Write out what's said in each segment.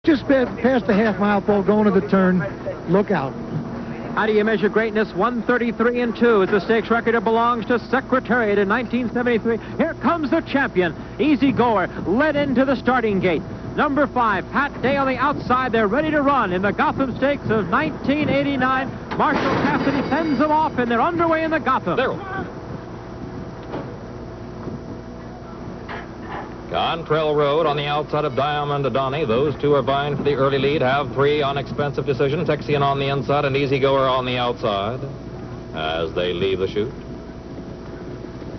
Just past the half-mile pole, going to the turn. Look out. How do you measure greatness? 1:33.2 is the stakes record. It belongs to Secretariat in 1973. Here comes the champion. Easy Goer led into the starting gate. Number 5, Pat Day on the outside. They're ready to run in the Gotham Stakes of 1989. Marshall Cassidy sends them off, and they're underway in the Gotham. Cantrell Road on the outside of Diamond Donny. Those two are vying for the early lead. Have 3 on expensive decision. Texian on the inside and Easy Goer on the outside as they leave the chute.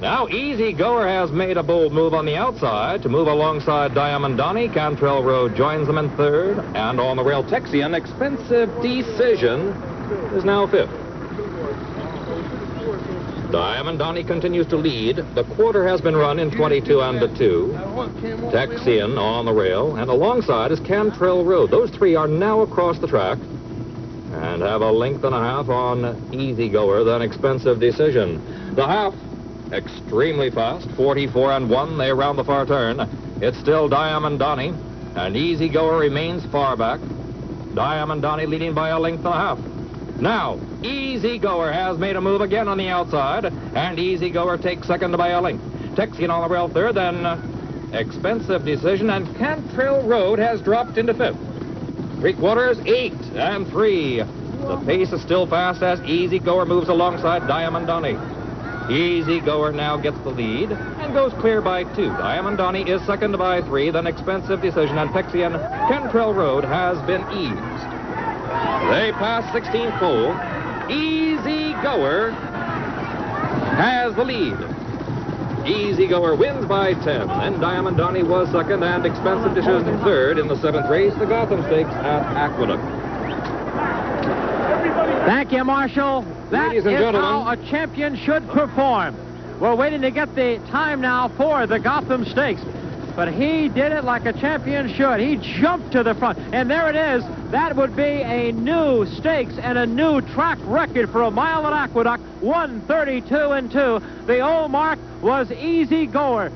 Now Easy Goer has made a bold move on the outside to move alongside Diamond Donny. Cantrell Road joins them in third. And on the rail, Texian, expensive decision, is now 5th. Diamond Donny continues to lead. The quarter has been run in 22 and 2. Texian on the rail, and alongside is Cantrell Road. Those 3 are now across the track and have a length and a half on Easy Goer, then expensive decision. The half, extremely fast, 44 and 1. They round the far turn. It's still Diamond Donny, and Easy Goer remains far back. Diamond Donny leading by a length and a half. Now, Easy Goer has made a move again on the outside, and Easy Goer takes second by a length. Texian on the rail third, then expensive decision, and Cantrell Road has dropped into 5th. 3/4, 8 and 3. The pace is still fast as Easy Goer moves alongside Diamond Donny. Easy Goer now gets the lead and goes clear by 2. Diamond Donny is second by 3, then expensive decision, and Texian. Cantrell Road has been eased. They pass 16th pole. Easy Goer has the lead. Easy Goer wins by 10. And Diamond Donny was second, and expensive decision third in the 7th race, the Gotham Stakes at Aqueduct. Thank you, Marshall. That is gentlemen, how a champion should perform. We're waiting to get the time now for the Gotham Stakes. But he did it like a champion should. He jumped to the front. And there it is. That would be a new stakes and a new track record for a mile at Aqueduct. 1:32 and 2. The old mark was Easy Goer.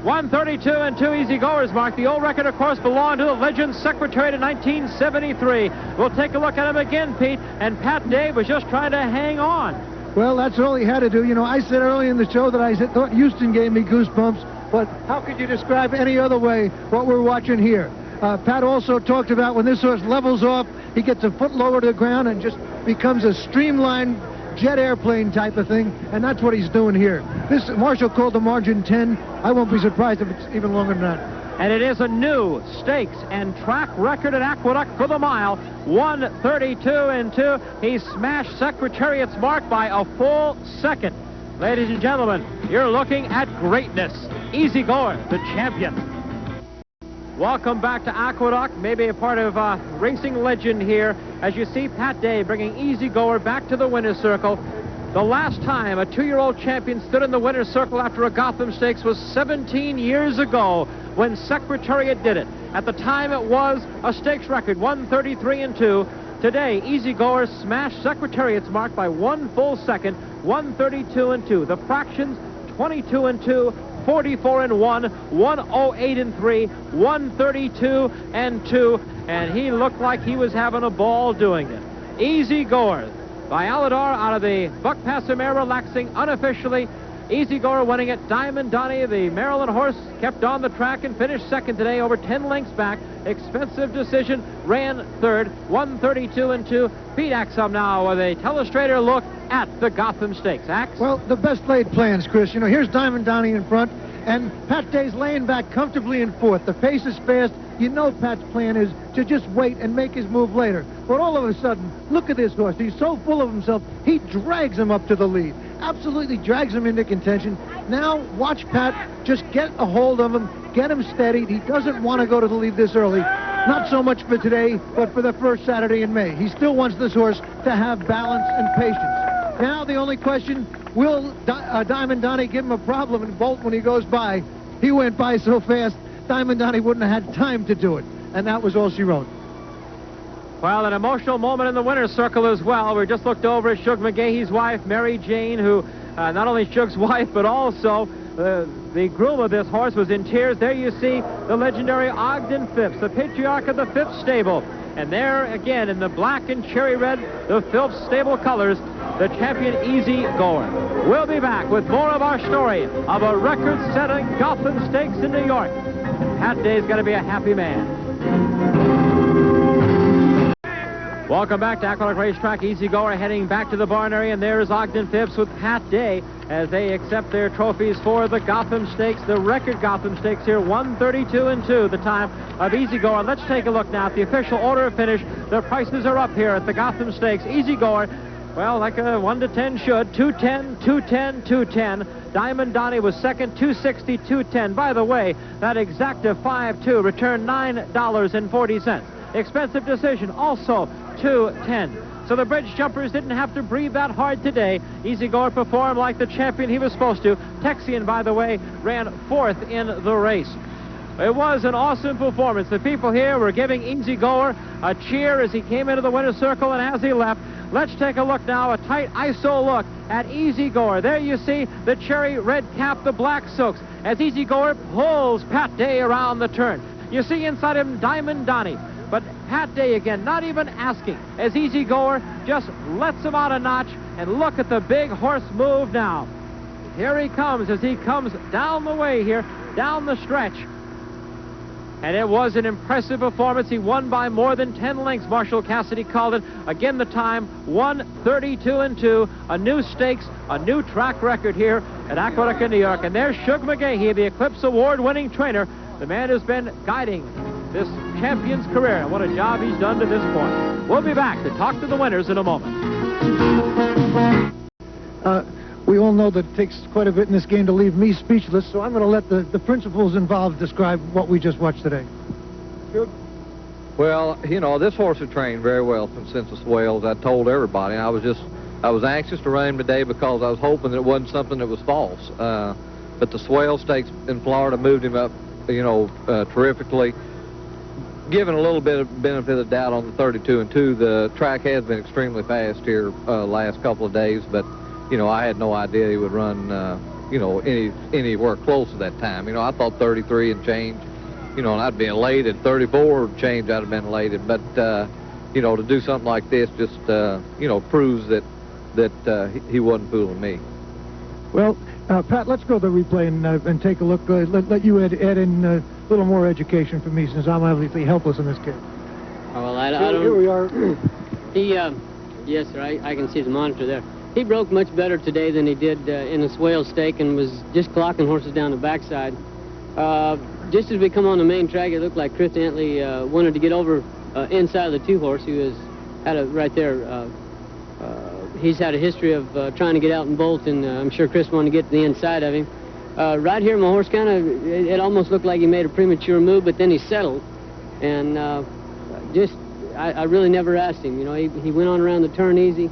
1:32 and 2, Easy Goer's mark. The old record, of course, belonged to the legend Secretariat in 1973. We'll take a look at him again, Pete. And Pat Day was just trying to hang on. Well, that's all he had to do. You know, I said early in the show that I thought Houston gave me goosebumps. But how could you describe any other way what we're watching here? Pat also talked about when this horse levels off, he gets a foot lower to the ground and just becomes a streamlined jet airplane type of thing, and that's what he's doing here. This Marshall called the margin 10. I won't be surprised if it's even longer than that. And it is a new stakes and track record at Aqueduct for the mile. 1:32 and 2. He smashed Secretariat's mark by a full second. Ladies and gentlemen, you're looking at greatness. Easy Goer, the champion. Welcome back to Aqueduct, maybe a part of racing legend here, as you see Pat Day bringing Easy Goer back to the winner's circle. The last time a 2-year-old champion stood in the winner's circle after a Gotham Stakes was 17 years ago when Secretariat did it. At the time it was a stakes record, 1:33 and 2. Today, Easy Goer smashed Secretariat's mark by 1 full second, 1:32 and 2. The fractions, 22 and 2, 44 and 1, 1:08 and 3, 1:32 and 2, and he looked like he was having a ball doing it. Easy Goer by Alydar out of the Buckpasser mare, relaxing unofficially. Easy Goer winning it. Diamond Donny, the Maryland horse, kept on the track and finished second today, over 10 lengths back. Expensive decision ran third, 1:32 and 2. Pete Axum now with a telestrator look at the Gotham Stakes. Axe? Well, the best laid plans, Chris. You know, here's Diamond Donny in front, and Pat Day's laying back comfortably in 4th. The pace is fast. You know Pat's plan is to just wait and make his move later. But all of a sudden, look at this horse. He's so full of himself, he drags him up to the lead. Absolutely drags him into contention. Now, watch Pat just get a hold of him, get him steadied. He doesn't want to go to the lead this early. Not so much for today, but for the first Saturday in May. He still wants this horse to have balance and patience. Now, the only question, will Diamond Donny give him a problem and bolt when he goes by? He went by so fast, Diamond Donny wouldn't have had time to do it. And that was all she wrote. Well, an emotional moment in the winner's circle as well. We just looked over at Shug McGahee's wife, Mary Jane, who not only Shug's wife, but also The groom of this horse was in tears. There you see the legendary Ogden Phipps, the patriarch of the Phipps stable. And there again in the black and cherry red, the Phipps stable colors, the champion Easy Goer. We'll be back with more of our story of a record-setting Gotham Stakes in New York. And Pat Day's going to be a happy man. Welcome back to Aqueduct Racetrack. Easy Goer heading back to the barn area, and there's Ogden Phipps with Pat Day as they accept their trophies for the Gotham Stakes, the record Gotham Stakes here, 1:32.2, the time of Easy Goer. Let's take a look now at the official order of finish. The prices are up here at the Gotham Stakes. Easy Goer, well, like a 1 to 10 should, 210, 210, 210. Diamond Donnie was second, 260, 210. By the way, that exacta 5-2 returned $9.40. Expensive decision, also 210. So the bridge jumpers didn't have to breathe that hard today. Easy Goer performed like the champion he was supposed to. Texian, by the way, ran fourth in the race. It was an awesome performance. The people here were giving Easy Goer a cheer as he came into the winner's circle and as he left. Let's take a look now, a tight ISO look at Easy Goer. There you see the cherry red cap, the black silks, as Easy Goer pulls Pat Day around the turn. You see inside him Diamond Donnie. But Pat Day again, not even asking, as Easy Goer just lets him out a notch, and look at the big horse move now. Here he comes as he comes down the way here, down the stretch. And it was an impressive performance. He won by more than 10 lengths, Marshall Cassidy called it. Again, the time, 1:32.2, a new stakes, a new track record here at Aqueduct in New York. And there's Shug McGahee, the Eclipse Award-winning trainer, the man who's been guiding this champion's career, and what a job he's done to this point. We'll be back to talk to the winners in a moment. We all know that it takes quite a bit in this game to leave me speechless, so I'm going to let the principals involved describe what we just watched today. Sure. Well, you know, this horse had trained very well since the swales. I told everybody. I was anxious to run him today because I was hoping that it wasn't something that was false. But the swale stakes in Florida moved him up, you know, terrifically. Given a little bit of benefit of the doubt on the 32-2, the track has been extremely fast here last couple of days, but, you know, I had no idea he would run, you know, anywhere close to that time. You know, I thought 33 and change, you know, and I'd be elated. 34 change, I'd have been elated. But, you know, to do something like this just, you know, proves that he wasn't fooling me. Well, Pat, let's go to the replay and take a look. Let you add in a little more education for me, since I'm obviously helpless in this case. Oh, well, I don't... Here we are. He, yes, sir, I can see the monitor there. He broke much better today than he did in the swale stake and was just clocking horses down the backside. Just as we come on the main track, it looked like Chris Antley wanted to get over inside of the two-horse. He had a right there... he's had a history of trying to get out and bolt, and I'm sure Chris wanted to get to the inside of him. Right here, my horse kind of, it almost looked like he made a premature move, but then he settled. And I really never asked him. You know, he went on around the turn easy.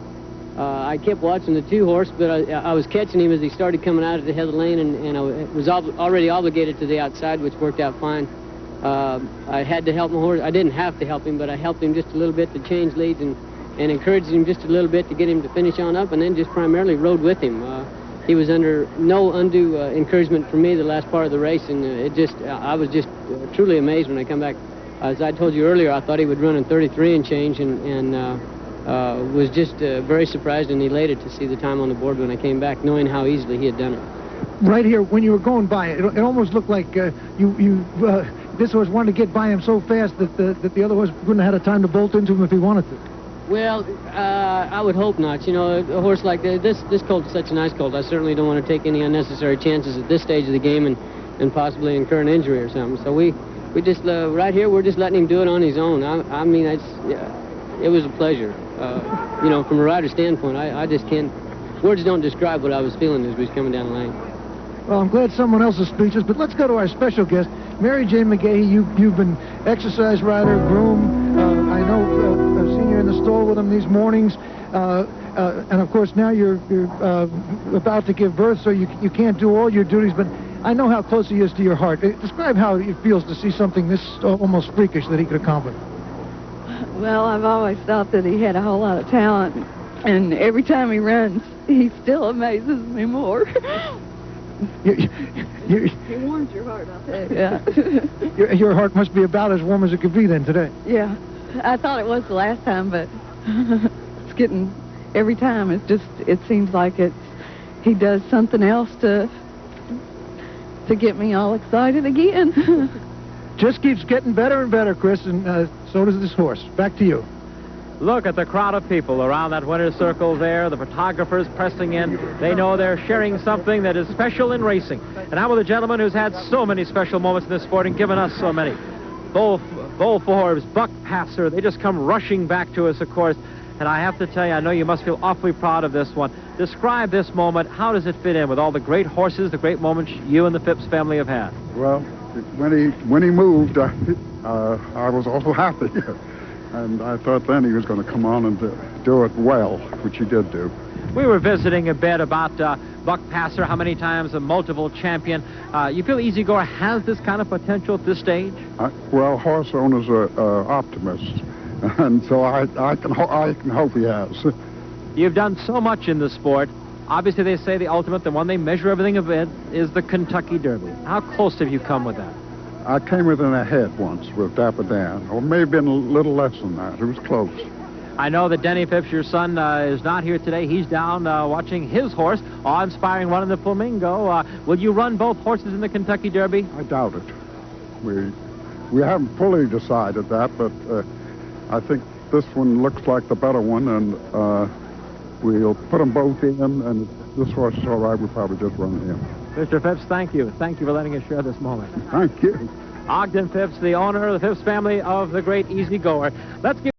I kept watching the two-horse, but I was catching him as he started coming out at the head of the lane, and I was already obligated to the outside, which worked out fine. I had to help my horse. I didn't have to help him, but I helped him just a little bit to change leads and encouraged him just a little bit to get him to finish on up, and then just primarily rode with him. He was under no undue encouragement from me the last part of the race, and I was just truly amazed when I come back. As I told you earlier, I thought he would run in 33 and change, and was just very surprised and elated to see the time on the board when I came back, knowing how easily he had done it. Right here, when you were going by, it almost looked like this horse wanted to get by him so fast that the other horse wouldn't have had a time to bolt into him if he wanted to. Well, I would hope not. You know, a horse like this colt is such a nice colt. I certainly don't want to take any unnecessary chances at this stage of the game and possibly incur an injury or something. So we just, right here, we're just letting him do it on his own. I mean, it was a pleasure. You know, from a rider's standpoint, I just can't, words don't describe what I was feeling as we was coming down the lane. Well, I'm glad someone else is speechless, but let's go to our special guest, Mary J. McGahee. You've been exercise rider, groom. I know I've seen you in the stall with him these mornings. And, of course, now you're about to give birth, so you can't do all your duties, but I know how close he is to your heart. Describe how it feels to see something this almost freakish that he could accomplish. Well, I've always thought that he had a whole lot of talent, and every time he runs, he still amazes me more. It warms your heart, I'll tell you. Yeah. Your heart must be about as warm as it could be then today. Yeah. I thought it was the last time, but it's getting, every time, it seems like he does something else to get me all excited again. Just keeps getting better and better, Chris, and so does this horse. Back to you. Look at the crowd of people around that winner's circle there, the photographers pressing in. They know they're sharing something that is special in racing. And I'm with a gentleman who's had so many special moments in this sport and given us so many. Bull Forbes, Buck Passer, they just come rushing back to us, of course. And I have to tell you, I know you must feel awfully proud of this one. Describe this moment. How does it fit in with all the great horses, the great moments you and the Phipps family have had? Well, when he moved, I was awful happy. And I thought then he was going to come on and do it well, which he did do. We were visiting a bit about Buck Passer, how many times a multiple champion. You feel Easy Goer has this kind of potential at this stage? Well, horse owners are optimists, and so I can hope he has. You've done so much in the sport. Obviously, they say the ultimate, the one they measure everything of it, is the Kentucky Derby. How close have you come with that? I came within a head once with Dapper Dan, or maybe been a little less than that. It was close. I know that Denny Phipps, your son, is not here today. He's down watching his horse, awe-inspiring run in the Flamingo. Will you run both horses in the Kentucky Derby? I doubt it. We haven't fully decided that, but I think this one looks like the better one, and we'll put them both in, and if this horse is all right, we'll probably just run him. Mr. Phipps, thank you. Thank you for letting us share this moment. Thank you. Ogden Phipps, the owner of the Phipps family of the great Easy Goer. Let's give